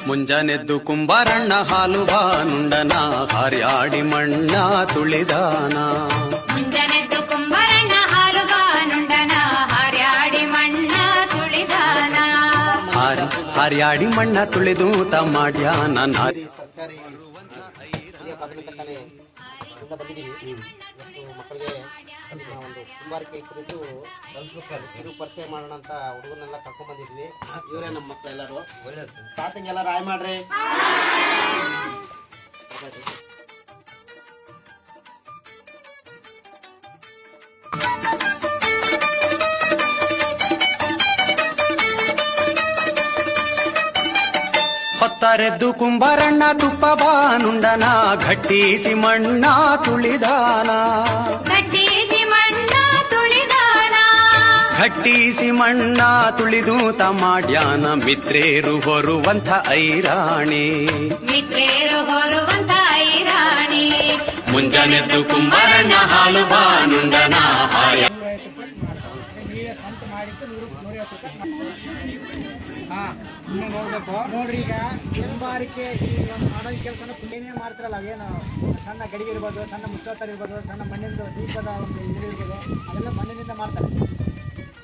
ಮುಂಜಾನೆದ್ದು ಕುಂಬಾರಣ್ಣ ಹಾಲು ಬಾನುಂಡನ ಹಾರ್ಯಾಡಿ ಮಣ್ಣ ತುಳಿದಾನ. ಮುಂಜಾನೆದ್ದು ಕುಂಬಾರಣ್ಣ ಹಾಲು ಬಾನುಂಡನ ಹಾರ್ಯಾಡಿ ಮಣ್ಣ ತುಳಿದಾನ. ಹಾರ್ಯಾಡಿ ಮಣ್ಣ ತುಳಿದು ತಮ್ಮಾಡ್ಯಾನ. ಸರ್ಕಾರಿ ಹಿರಿಯ ಪ್ರಾಥಮಿಕ ಶಾಲೆಯಿಂದ ಬಂದಿದ್ದೀವಿ. ಮಕ್ಕಳಿಗೆ ಒಂದು ಕುಂಬಾರಿಕೆ ಕುರಿತು ಇದು ಪರಿಚಯ ಮಾಡೋಣ ಅಂತ ಹುಡುಗನೆಲ್ಲ ಕರ್ಕೊಂಡ್ ಬಂದಿದ್ವಿ. ಇವರೇ ನಮ್ಮ ಮಕ್ಕಳು ಎಲ್ಲರೂ. ಸ್ಟಾರ್ಟಿಂಗ್ ಎಲ್ಲರೂ ಆಯ್ ಮಾಡ್ರಿ. ಹೊತ್ತರೆದ್ದು ಕುಂಬಾರಣ್ಣ ತುಪ್ಪ ಬಾನುಂಡನ ಘಟ್ಟಿಸಿ ಮಣ್ಣ ತುಳಿದಾನ. ಗಟ್ಟಿಸಿ ಮಣ್ಣ ತುಳಿದಾನ. ಘಟ್ಟಿಸಿ ಮಣ್ಣ ತುಳಿದು ತಮ್ಮಾಡ್ಯಾನ. ಮಿತ್ರೇರು ಹೊರುವಂಥ ಐರಾಣಿ. ಮಿತ್ರೇರು ಹೊರುವಂಥ ಐರಾಣಿ. ಮುಂಜಾನೆದ್ದು ಕುಂಬಾರಣ್ಣ ಹಾಲು ಬಾನುಂಡನ ಹಾರ್ಯ ನೋಡ್ಬೇಕು ನೋಡ್ರಿ. ಈಗ ಕುಂಬಾರಿಕೆ ಈ ಒಂದು ಮಾಡೋ ಕೆಲಸನ ಏನೇ ಮಾಡ್ತಾರಲ್ಲ, ಅವೇನು ಸಣ್ಣ ಗಡಿಗೆ ಇರ್ಬೋದು, ಸಣ್ಣ ಮುಚ್ಚೋತ್ತರ ಇರ್ಬೋದು, ಸಣ್ಣ ಮಣ್ಣಿಂದ ದೀಪದ ಒಂದು ಇದಿರ್ಬೋದು, ಅದೆಲ್ಲ ಮಣ್ಣಿನಿಂದ ಮಾಡ್ತಾರೆ.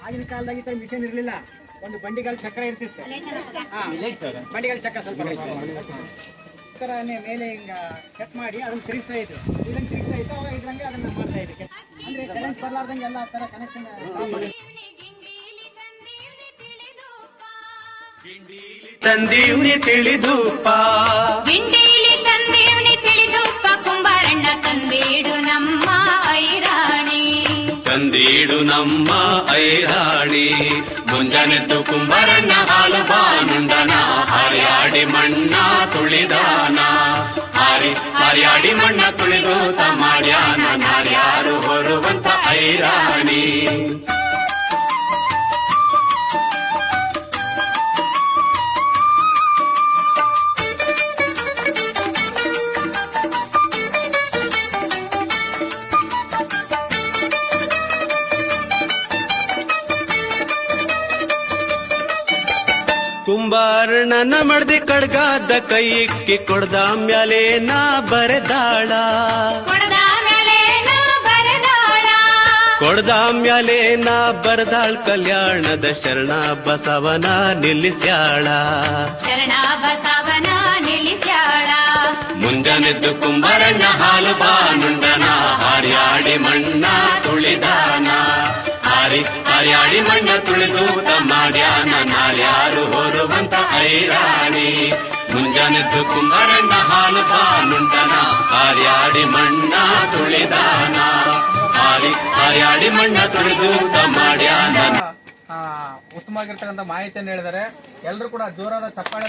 ಆಗಿನ ಕಾಲದಾಗ ಈ ಥರ ಮಿಷನ್ ಇರಲಿಲ್ಲ. ಒಂದು ಬಂಡಿಗಾಲ ಚಕ್ರ ಇರ್ತಿತ್ತು. ಬಂಡಿಗಾಲ ಚಕ್ರ ಸ್ವಲ್ಪ ಮೇಲೆ ಹಿಂಗ ಕಟ್ ಮಾಡಿ ಅದನ್ನ ತಿರುಗಿಸ್ತಾ ಇತ್ತು. ಇದನ್ನ ತಿರುಗಿಸ್ತಾ ಇತ್ತು, ಅವಾಗ ಇದ್ರಂಗೆ ಅದನ್ನ ಮಾಡ್ತಾ ಇತ್ತು. ಅಂದ್ರೆ ಕರೆಂಟ್ ಬರ್ಲಾರ್ದಂಗೆ ಎಲ್ಲ ತರ ಕನೆಕ್ಷನ್. ತಂದೀವ್ನಿ ತಿಳಿದುಪ್ಪ. ಗಿಂಡೀಲಿ ತಂದೀವ್ನಿ ತಿಳಿದುಪ್ಪ. ಕುಂಬಾರಣ್ಣ ತಂದೀಡು ನಮ್ಮ ಐರಾಣಿ. ತಂದೀಡು ನಮ್ಮ ಐರಾಣಿ. ಮುಂಜಾನೆದ್ದು ಕುಂಬಾರಣ್ಣ ಹಾಲು ಬಾನುಂಡನ ಹಾರ್ಯಾಡಿ ಮಣ್ಣ ತುಳಿದಾನ. ಹಾರ್ಯಾಡಿ ಮಣ್ಣ ತುಳಿದು ತಮ್ಮಾಡ್ಯಾನ. ನಾರ್ಯಾರು ಹೊರುವಂತ ಐರಾಣಿ. ಕುಂಬಾರಣ್ಣನ ಮಡ್ದಿ ಕಡ್ಗಾದ ಕೈ ಇಕ್ಕಿ ಕೊಡ್ದ ಮ್ಯಾಲೆ ನಾ ಬರೆದಾಳ. ಕೊಡದ ಮೇಲೆ ನಾ ಬರದಾಳ. ಕೊಡ್ದ ಮ್ಯಾಲೆ ನಾ ಬರದಾಳ್. ಕಲ್ಯಾಣದ ಶರಣ ಬಸವನ ನಿಲ್ಲಿಸ್ಯಾಳ. ಶರಣ ಬಸವನ ನಿಲ್ಲಿಸ್ಯಾಳ. ಮುಂಜಾನೆದ್ದು ಕುಂಬಾರಣ್ಣ ಹಾಲು ಬಾನುಂಡನ ಹಾರ್ಯಾಡಿ ಮಣ್ಣ ತುಳಿದಾನ. ಹಾರ್ಯಾಡಿ ಮಣ್ಣ ತುಳಿದು ತಮ್ಮಾಡ್ಯಾನ. ನಾರ್ಯಾರು ಹೊರುವಂತ ಐರಾಣಿ. ಮುಂಜಾನೆದ್ದು ಕುಂಬಾರಣ್ಣ ಹಾಲು ಬಾನುಂಡನ ಹಾರ್ಯಾಡಿ ಮಣ್ಣ ತುಳಿದಾನ. ಹಾರ್ಯಾಡಿ ಮಣ್ಣ ತುಳಿದು ತಮ್ಮಾಡ್ಯಾನ. ಉತ್ತಮವಾಗಿರ್ತಕ್ಕಂಥ ಮಾಹಿತಿಯನ್ನು ಹೇಳಿದರೆ ಎಲ್ಲರೂ ಕೂಡ ಜೋರಾದ ಚಪ್ಪಾಳೆ